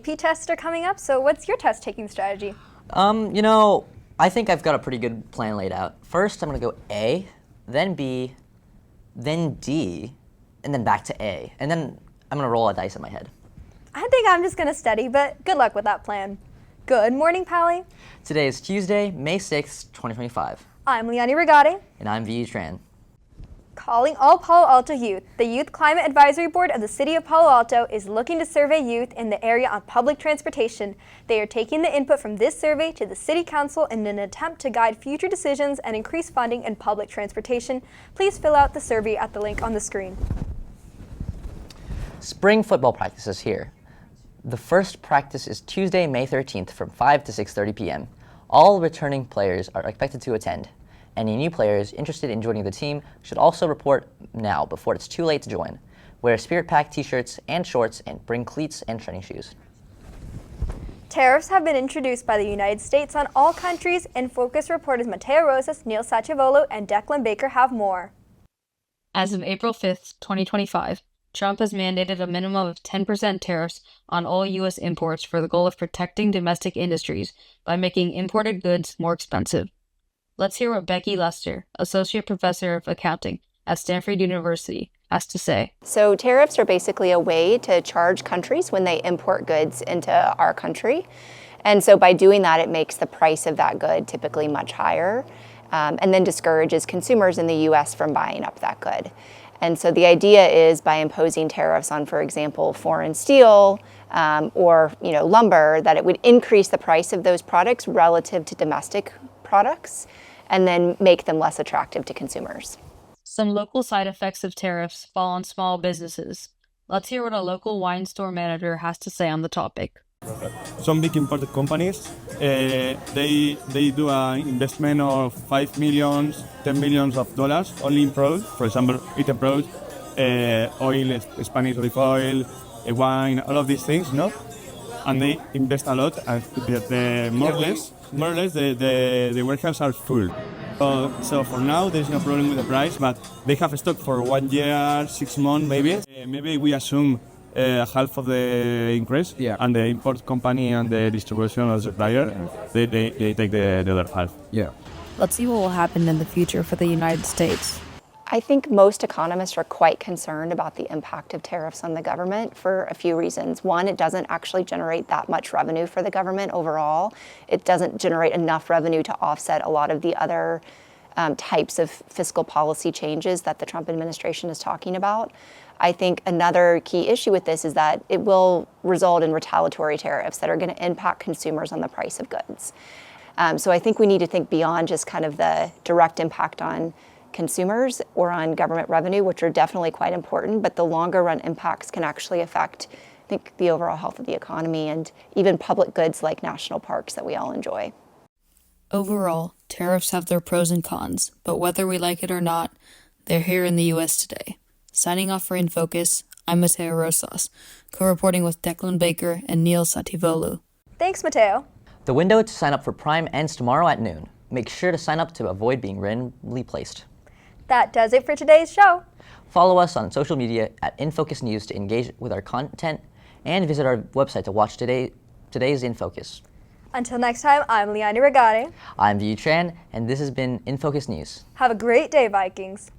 AP tests are coming up, so what's your test taking strategy? I think I've got a pretty good plan laid out. First, I'm going to go A, then B, then D, and then back to A. And then I'm going to roll a dice in my head. I think I'm just going to study, but good luck with that plan. Good morning, Pally. Today is Tuesday, May 6th, 2025. I'm Liani Ragade. And I'm Tran. Calling all Palo Alto youth, the Youth Climate Advisory Board of the City of Palo Alto is looking to survey youth in the area on public transportation. They are taking the input from this survey to the City Council in an attempt to guide future decisions and increase funding in public transportation. Please fill out the survey at the link on the screen. Spring football practice is here. The first practice is Tuesday, May 13th from 5 to 6:30 p.m. All returning players are expected to attend. Any new players interested in joining the team should also report now before it's too late to join. Wear Spirit Pack t-shirts and shorts and bring cleats and training shoes. Tariffs have been introduced by the United States on all countries. InFocus reporters Mateo Rosas, Neel Satyavolu, and Declan Baker have more. As of April 5th, 2025, Trump has mandated a minimum of 10% tariffs on all U.S. imports for the goal of protecting domestic industries by making imported goods more expensive. Let's hear what Becky Lester, Associate Professor of Accounting at Stanford University, has to say. So tariffs are basically a way to charge countries when they import goods into our country. And so by doing that, it makes the price of that good typically much higher, and then discourages consumers in the U.S. from buying up that good. And so the idea is by imposing tariffs on, for example, foreign steel or lumber, that it would increase the price of those products relative to domestic products, and then make them less attractive to consumers. Some local side effects of tariffs fall on small businesses. Let's hear what a local wine store manager has to say on the topic. Some big imported companies, they do an investment of 5 million, 10 million of dollars only in products, for example, retail products, oil, Spanish olive oil, wine, all of these things, no? And they invest a lot, and more or less, the warehouses are full. So for now, there's no problem with the price, but they have stock for 1 year, 6 months maybe. Maybe we assume half of the increase, and the import company and the distribution or supplier, they take the other half. Yeah. Let's see what will happen in the future for the United States. I think most economists are quite concerned about the impact of tariffs on the government for a few reasons. One, it doesn't actually generate that much revenue for the government overall. It doesn't generate enough revenue to offset a lot of the other types of fiscal policy changes that the Trump administration is talking about. I think another key issue with this is that it will result in retaliatory tariffs that are going to impact consumers on the price of goods. So I think we need to think beyond just kind of the direct impact on consumers or on government revenue, which are definitely quite important, but the longer run impacts can actually affect, I think, the overall health of the economy and even public goods like national parks that we all enjoy. Overall, tariffs have their pros and cons, but whether we like it or not, they're here in the U.S. today. Signing off for InFocus, I'm Mateo Rosas, co-reporting with Declan Baker and Neel Satyavolu. Thanks, Mateo. The window to sign up for Prime ends tomorrow at noon. Make sure to sign up to avoid being randomly placed. That does it for today's show. Follow us on social media at InFocus News to engage with our content, and visit our website to watch today's InFocus. Until next time, I'm Liani Ragade. I'm Tran, and this has been InFocus News. Have a great day, Vikings.